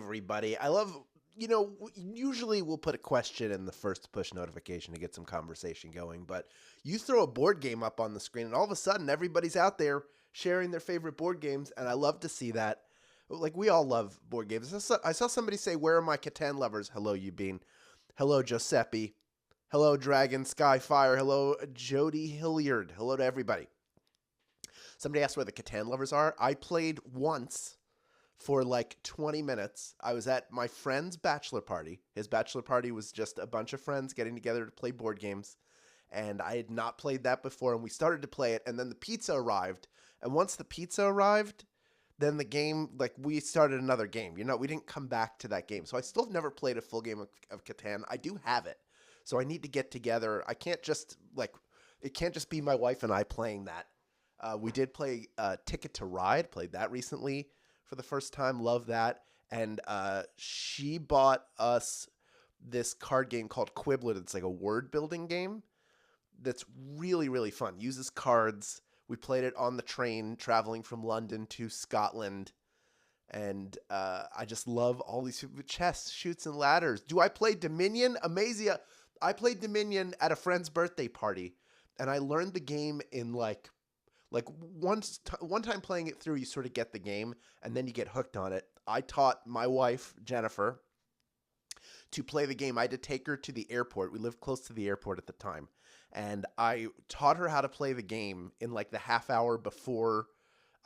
everybody. I love, usually we'll put a question in the first push notification to get some conversation going, but you throw a board game up on the screen and all of a sudden everybody's out there sharing their favorite board games, and I love to see that. Like, we all love board games. I saw somebody say, "Where are my Catan lovers?" Hello, you bean. Hello, Giuseppe. Hello, Dragon Skyfire. Hello, Jody Hilliard. Hello to everybody. Somebody asked where the Catan lovers are. I played once for like 20 minutes. I was at my friend's bachelor party. His bachelor party was just a bunch of friends getting together to play board games. And I had not played that before, and we started to play it, and then the pizza arrived. And once the pizza arrived, then the game, like, we started another game. We didn't come back to that game. So I still have never played a full game of Catan. I do have it. So I need to get together. I can't just, it can't just be my wife and I playing that. We did play Ticket to Ride, played that recently for the first time. Love that. And she bought us this card game called Quibblet. It's like a word building game that's really, really fun. Uses cards. We played it on the train traveling from London to Scotland. And I just love all these chess, chutes, and ladders. Do I play Dominion? Amazia. I played Dominion at a friend's birthday party, and I learned the game in like one time playing it through, you sort of get the game, and then you get hooked on it. I taught my wife, Jennifer, to play the game. I had to take her to the airport. We lived close to the airport at the time. And I taught her how to play the game in like the half hour before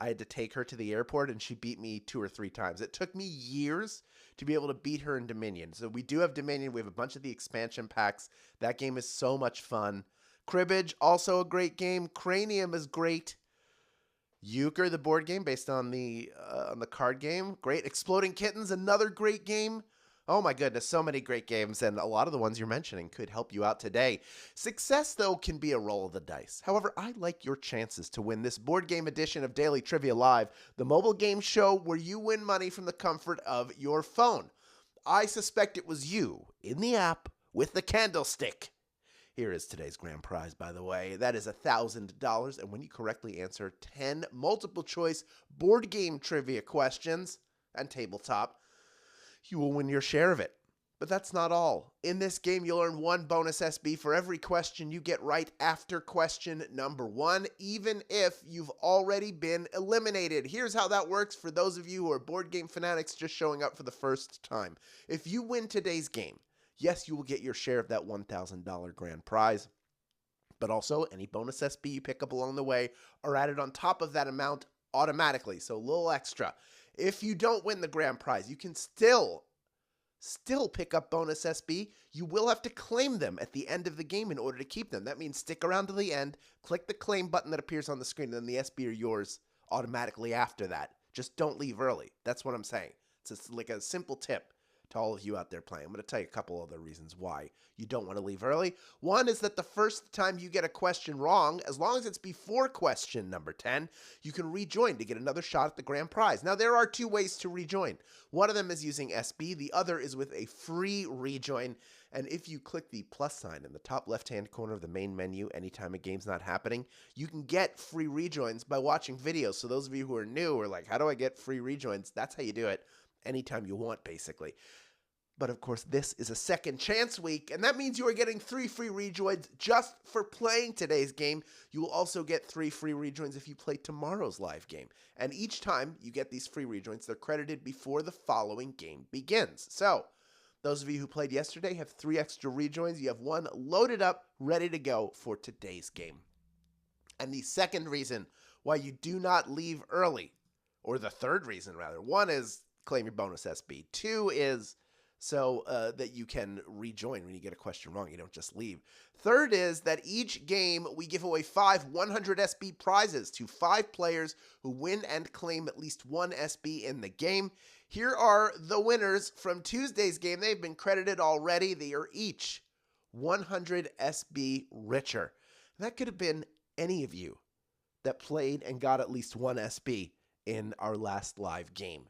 I had to take her to the airport, and she beat me 2 or 3 times. It took me years to be able to beat her in Dominion. So we do have Dominion. We have a bunch of the expansion packs. That game is so much fun. Cribbage, also a great game. Cranium is great. Euchre, the board game based on the card game. Great. Exploding Kittens, another great game. Oh my goodness, so many great games, and a lot of the ones you're mentioning could help you out today. Success, though, can be a roll of the dice. However, I like your chances to win this board game edition of Daily Trivia Live, the mobile game show where you win money from the comfort of your phone. I suspect it was you in the app with the candlestick. Here is today's grand prize, by the way. That is $1,000, and when you correctly answer 10 multiple-choice board game trivia questions and tabletop, you will win your share of it. But that's not all. In this game, you'll earn 1 bonus SB for every question you get right after question number 1, even if you've already been eliminated. Here's how that works for those of you who are board game fanatics just showing up for the first time. If you win today's game, yes, you will get your share of that $1,000 grand prize. But also, any bonus SB you pick up along the way are added on top of that amount automatically, so a little extra. If you don't win the grand prize, you can still pick up bonus SB. You will have to claim them at the end of the game in order to keep them. That means stick around to the end, click the claim button that appears on the screen, and then the SB are yours automatically after that. Just don't leave early. That's what I'm saying. It's just like a simple tip to all of you out there playing. I'm going to tell you a couple other reasons why you don't want to leave early. One is that the first time you get a question wrong, as long as it's before question number 10, you can rejoin to get another shot at the grand prize. Now, there are 2 ways to rejoin. One of them is using SB. The other is with a free rejoin. And if you click the plus sign in the top left-hand corner of the main menu anytime a game's not happening, you can get free rejoins by watching videos. So those of you who are new are like, how do I get free rejoins? That's how you do it. Anytime you want, basically. But of course, this is a second chance week, and that means you are getting 3 free rejoins just for playing today's game. You will also get 3 free rejoins if you play tomorrow's live game. And each time you get these free rejoins, they're credited before the following game begins. So, those of you who played yesterday have 3 extra rejoins. You have 1 loaded up, ready to go for today's game. And the second reason why you do not leave early, or the third reason rather, 1 is claim your bonus SB. 2 is so that you can rejoin when you get a question wrong. You don't just leave. Third is that each game we give away 5 100 SB prizes to 5 players who win and claim at least 1 SB in the game. Here are the winners from Tuesday's game. They've been credited already. They are each 100 SB richer. That could have been any of you that played and got at least 1 SB in our last live game.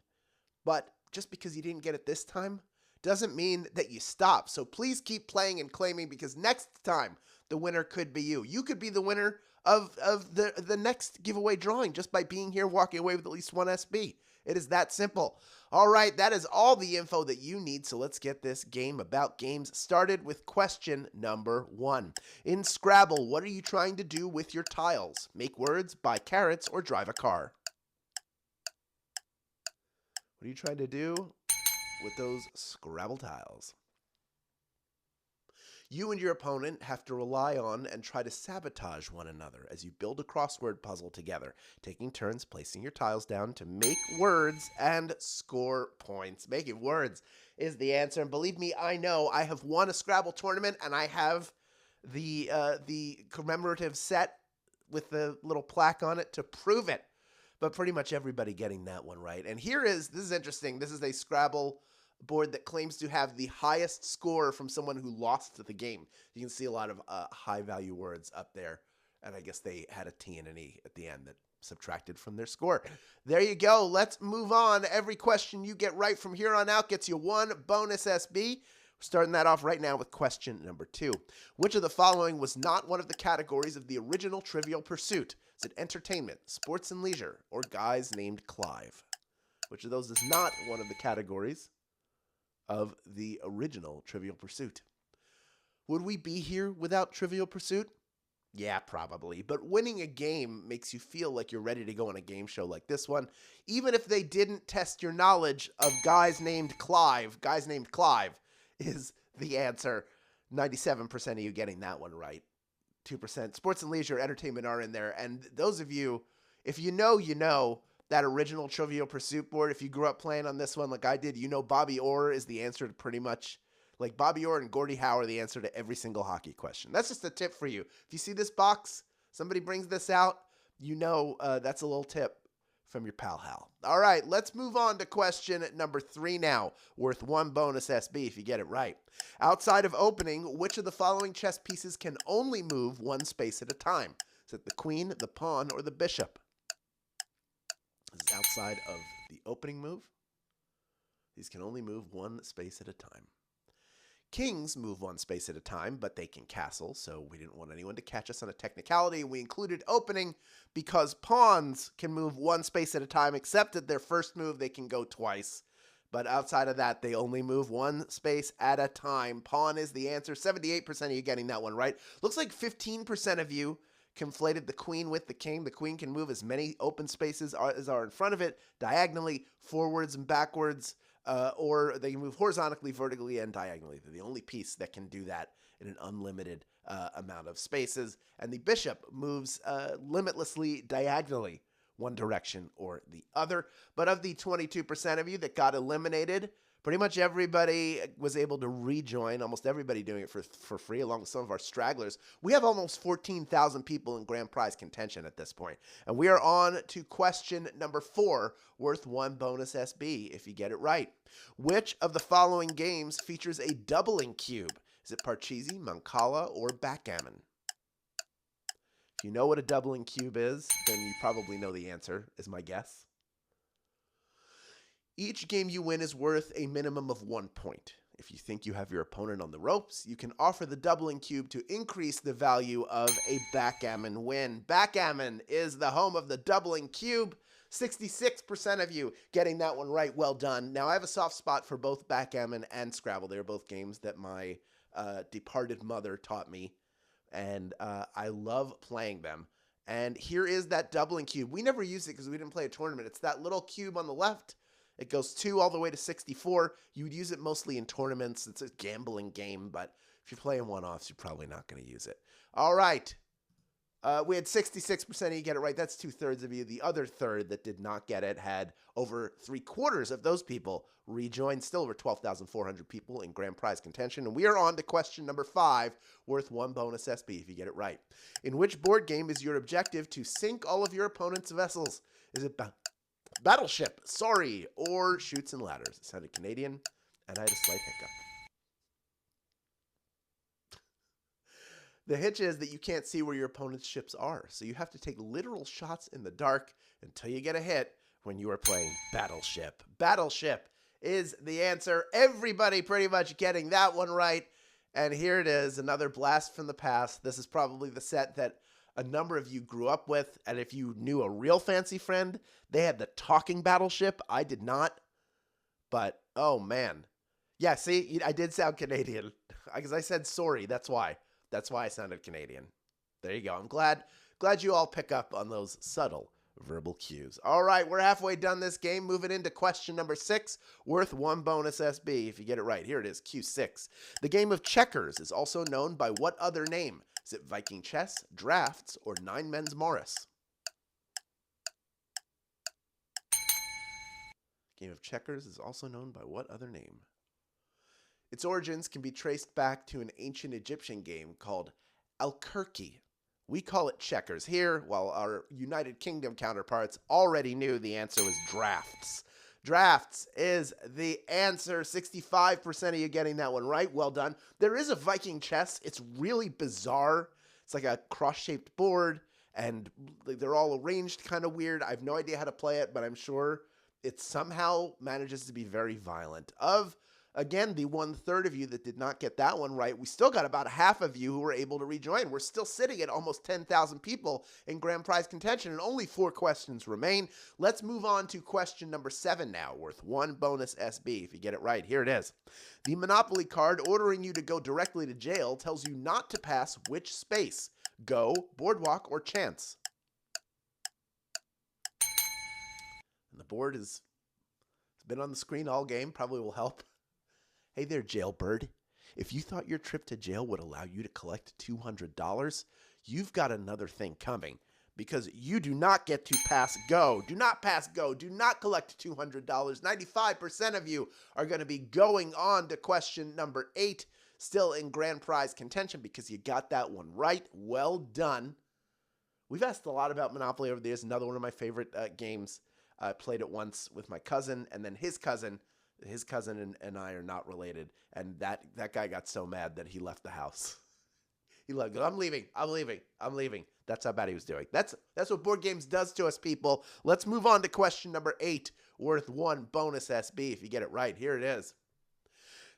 But just because you didn't get it this time doesn't mean that you stop. So please keep playing and claiming, because next time the winner could be you. You could be the winner of the next giveaway drawing just by being here, walking away with at least 1 SB. It is that simple. All right, that is all the info that you need, so let's get this game about games started with question number 1. In Scrabble, what are you trying to do with your tiles? Make words, buy carrots, or drive a car? What are you trying to do with those Scrabble tiles? You and your opponent have to rely on and try to sabotage one another as you build a crossword puzzle together, taking turns placing your tiles down to make words and score points. Making words is the answer, and believe me, I know. I have won a Scrabble tournament, and I have the commemorative set with the little plaque on it to prove it. But pretty much everybody getting that one right. And this is interesting. This is a Scrabble board that claims to have the highest score from someone who lost the game. You can see a lot of high value words up there, and I guess they had a T and an E at the end that subtracted from their score. There you go. Let's move on. Every question you get right from here on out gets you 1 bonus SB. We're starting that off right now with question number 2. Which of the following was not one of the categories of the original Trivial Pursuit? Is it entertainment, sports and leisure, or guys named Clive? Which of those is not one of the categories of the original Trivial Pursuit? Would we be here without Trivial Pursuit? Yeah, probably. But winning a game makes you feel like you're ready to go on a game show like this one, even if they didn't test your knowledge of guys named Clive. Guys named Clive is the answer. 97% of you getting that one right. 2%. Sports and leisure, entertainment are in there. And those of you, if you know, that original Trivial Pursuit board, if you grew up playing on this one like I did, you know Bobby Orr is the answer to pretty much, like Bobby Orr and Gordie Howe are the answer to every single hockey question. That's just a tip for you. If you see this box, somebody brings this out, you know that's a little tip from your pal Hal. All right, let's move on to question number 3 now, worth 1 bonus SB if you get it right. Outside of opening, which of the following chess pieces can only move 1 space at a time? Is it the queen, the pawn, or the bishop? This is outside of the opening move. These can only move 1 space at a time. Kings move 1 space at a time, but they can castle, so we didn't want anyone to catch us on a technicality. We included opening because pawns can move 1 space at a time, except at their first move they can go twice. But outside of that, they only move 1 space at a time. Pawn is the answer. 78% of you getting that one right. Looks like 15% of you conflated the queen with the king. The queen can move as many open spaces as are in front of it, diagonally, forwards and backwards, or they can move horizontally, vertically, and diagonally. They're the only piece that can do that in an unlimited amount of spaces. And the bishop moves limitlessly diagonally, one direction or the other. But of the 22% of you that got eliminated, pretty much everybody was able to rejoin, almost everybody doing it for free, along with some of our stragglers. We have almost 14,000 people in grand prize contention at this point. And we are on to question number 4, worth 1 bonus SB if you get it right. Which of the following games features a doubling cube? Is it Parcheesi, Mancala, or Backgammon? If you know what a doubling cube is, then you probably know the answer, is my guess. Each game you win is worth a minimum of 1 point. If you think you have your opponent on the ropes, you can offer the doubling cube to increase the value of a backgammon win. Backgammon is the home of the doubling cube. 66% of you getting that one right. Well done. Now, I have a soft spot for both backgammon and Scrabble. They are both games that my departed mother taught me, and I love playing them. And here is that doubling cube. We never used it because we didn't play a tournament. It's that little cube on the left. It goes 2 all the way to 64. You would use it mostly in tournaments. It's a gambling game, but if you're playing one-offs, you're probably not going to use it. All right. We had 66% of you get it right. That's 2/3 of you. The other third that did not get it had over 3/4 of those people rejoin. Still over 12,400 people in grand prize contention. And we are on to question number 5, worth 1 bonus SB if you get it right. In which board game is your objective to sink all of your opponent's vessels? Is it Battleship, Sorry, or Chutes and Ladders? It sounded Canadian, and I had a slight hiccup. The hitch is that you can't see where your opponent's ships are, so you have to take literal shots in the dark until you get a hit when you are playing Battleship. Battleship is the answer. Everybody pretty much getting that one right. And here it is, another blast from the past. This is probably the set that a number of you grew up with, and if you knew a real fancy friend, they had the talking battleship. I did not, but oh man. Yeah, see, I did sound Canadian because I said sorry. That's why. That's why I sounded Canadian. There you go. I'm glad you all pick up on those subtle verbal cues. All right, we're halfway done this game. Moving into question number 6, worth 1 bonus SB if you get it right. Here it is, Q6. The game of checkers is also known by what other name? Is it Viking chess, drafts, or nine men's Morris? Game of checkers is also known by what other name? Its origins can be traced back to an ancient Egyptian game called Alkirki. We call it checkers here, while our United Kingdom counterparts already knew the answer was drafts. Drafts is the answer. 65% of you getting that one right. Well done. There is a Viking chess. It's really bizarre. It's like a cross-shaped board, and they're all arranged kind of weird. I have no idea how to play it, but I'm sure it somehow manages to be very violent. Again, the 1/3 of you that did not get that one right, we still got about half of you who were able to rejoin. We're still sitting at almost 10,000 people in grand prize contention, and only 4 questions remain. Let's move on to question number 7 now, worth 1 bonus SB if you get it right. Here it is. The Monopoly card ordering you to go directly to jail tells you not to pass which space? Go, boardwalk, or chance? And the board it's been on the screen all game, probably will help. Hey there, jailbird. If you thought your trip to jail would allow you to collect $200, you've got another thing coming, because you do not get to pass go. Do not pass go. Do not collect $200. 95% of you are going to be going on to question number 8, still in grand prize contention because you got that one right. Well done. We've asked a lot about Monopoly over the years. Another one of my favorite games. I played it once with my cousin, and then his cousin and I are not related, and that guy got so mad that he left the house. He left. I'm leaving. That's how bad he was doing. That's what board games does to us, people. Let's move on to question number 8, worth 1 bonus SB if you get it right. Here it is.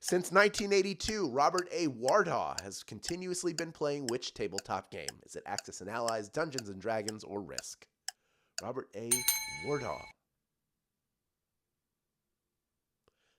Since 1982, Robert A. Wardaw has continuously been playing which tabletop game? Is it Axis and Allies, Dungeons and Dragons, or Risk? Robert A. Wardaw.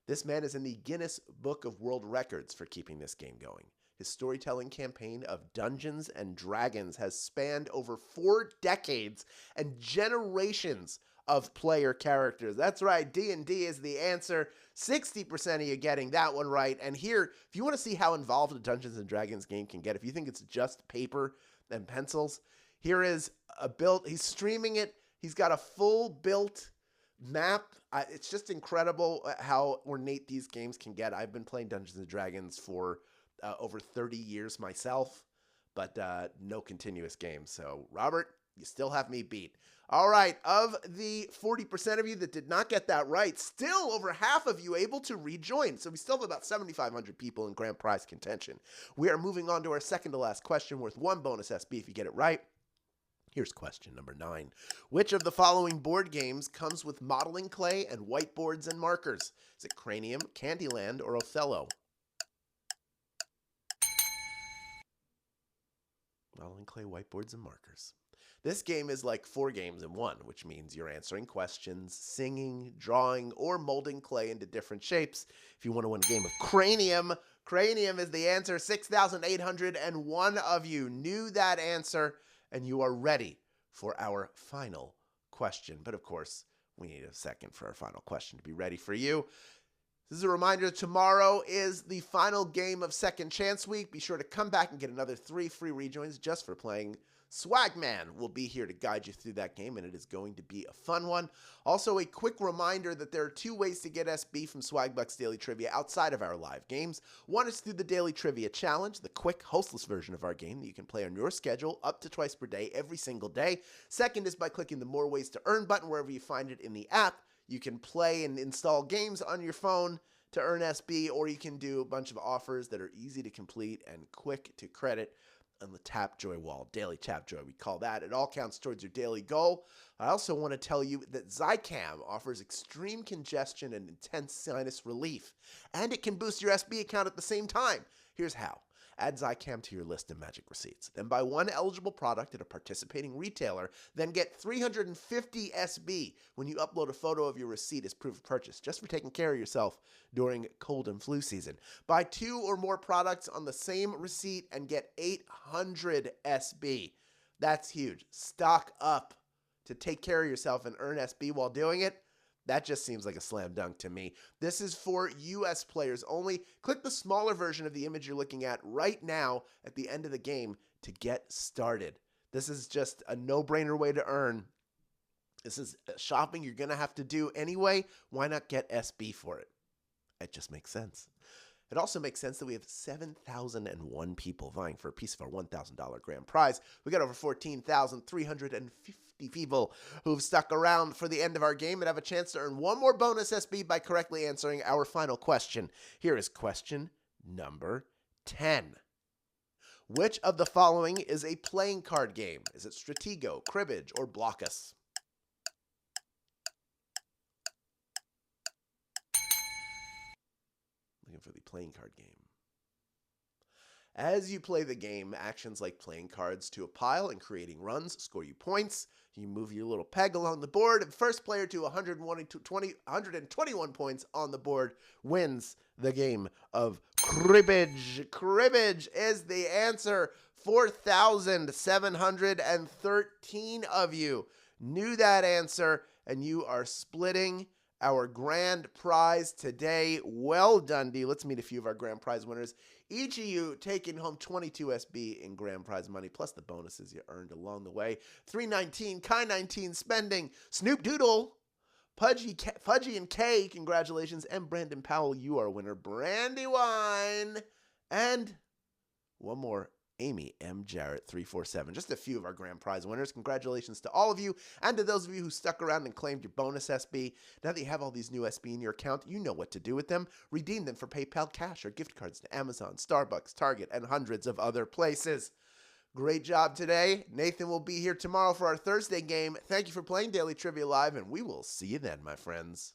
This man is in the Guinness Book of World Records for keeping this game going. His storytelling campaign of Dungeons and Dragons has spanned over 4 decades and generations of player characters. That's right, D&D is the answer. 60% of you getting that one right. And here, if you want to see how involved a Dungeons and Dragons game can get, if you think it's just paper and pencils, here is a build. He's streaming it. He's got a full built map. It's just incredible how ornate these games can get. I've been playing Dungeons and Dragons for over 30 years myself, but no continuous games. So, Robert, you still have me beat. All right, of the 40% of you that did not get that right, still over half of you able to rejoin. So we still have about 7,500 people in grand prize contention. We are moving on to our second to last question, worth 1 bonus SB if you get it right. Here's question number 9. Which of the following board games comes with modeling clay and whiteboards and markers? Is it Cranium, Candyland, or Othello? Modeling clay, whiteboards, and markers. This game is like 4 games in one, which means you're answering questions, singing, drawing, or molding clay into different shapes. If you want to win a game of Cranium, Cranium is the answer. 6,801 of you knew that answer, and you are ready for our final question. But of course, we need a second for our final question to be ready for you. This is a reminder, tomorrow is the final game of Second Chance Week. Be sure to come back and get another 3 free rejoins just for playing. Swagman will be here to guide you through that game, and it is going to be a fun one. Also, a quick reminder that there are 2 ways to get SB from Swagbucks Daily Trivia outside of our live games. One is through the Daily Trivia Challenge, the quick, hostless version of our game that you can play on your schedule up to twice per day, every single day. Second is by clicking the More Ways to Earn button wherever you find it in the app. You can play and install games on your phone to earn SB, or you can do a bunch of offers that are easy to complete and quick to credit on the Tapjoy wall, Daily Tapjoy, we call that. It all counts towards your daily goal. I also want to tell you that Zicam offers extreme congestion and intense sinus relief, and it can boost your SB account at the same time. Here's how. Add Zycam to your list of magic receipts. Then buy one eligible product at a participating retailer. Then get 350 SB when you upload a photo of your receipt as proof of purchase, just for taking care of yourself during cold and flu season. Buy 2 or more products on the same receipt and get 800 SB. That's huge. Stock up to take care of yourself and earn SB while doing it. That just seems like a slam dunk to me. This is for US players only. Click the smaller version of the image you're looking at right now at the end of the game to get started. This is just a no-brainer way to earn. This is shopping you're going to have to do anyway. Why not get SB for it? It just makes sense. It also makes sense that we have 7,001 people vying for a piece of our $1,000 grand prize. We got over 14,350 people who've stuck around for the end of our game and have a chance to earn one more bonus SB by correctly answering our final question. Here is question number 10. Which of the following is a playing card game? Is it Stratego, Cribbage, or Blockus? Looking for the playing card game. As you play the game, actions like playing cards to a pile and creating runs score you points. You move your little peg along the board, and first player to 121 points on the board wins the game of Cribbage. Cribbage is the answer. 4,713 of you knew that answer, and you are splitting our grand prize today. Well done, D. Let's meet a few of our grand prize winners. Each of you taking home 22 SB in grand prize money, plus the bonuses you earned along the way. 319, Kai 19 spending, Snoop Doodle, Fudgy and K, congratulations, and Brandon Powell, you are a winner. Brandywine, and one more, Amy M. Jarrett 347. Just a few of our grand prize winners. Congratulations to all of you, and to those of you who stuck around and claimed your bonus SB. Now that you have all these new SB in your account, you know what to do with them. Redeem them for PayPal cash or gift cards to Amazon, Starbucks, Target, and hundreds of other places. Great job today. Nathan will be here tomorrow for our Thursday game. Thank you for playing Daily Trivia Live, and we will see you then, my friends.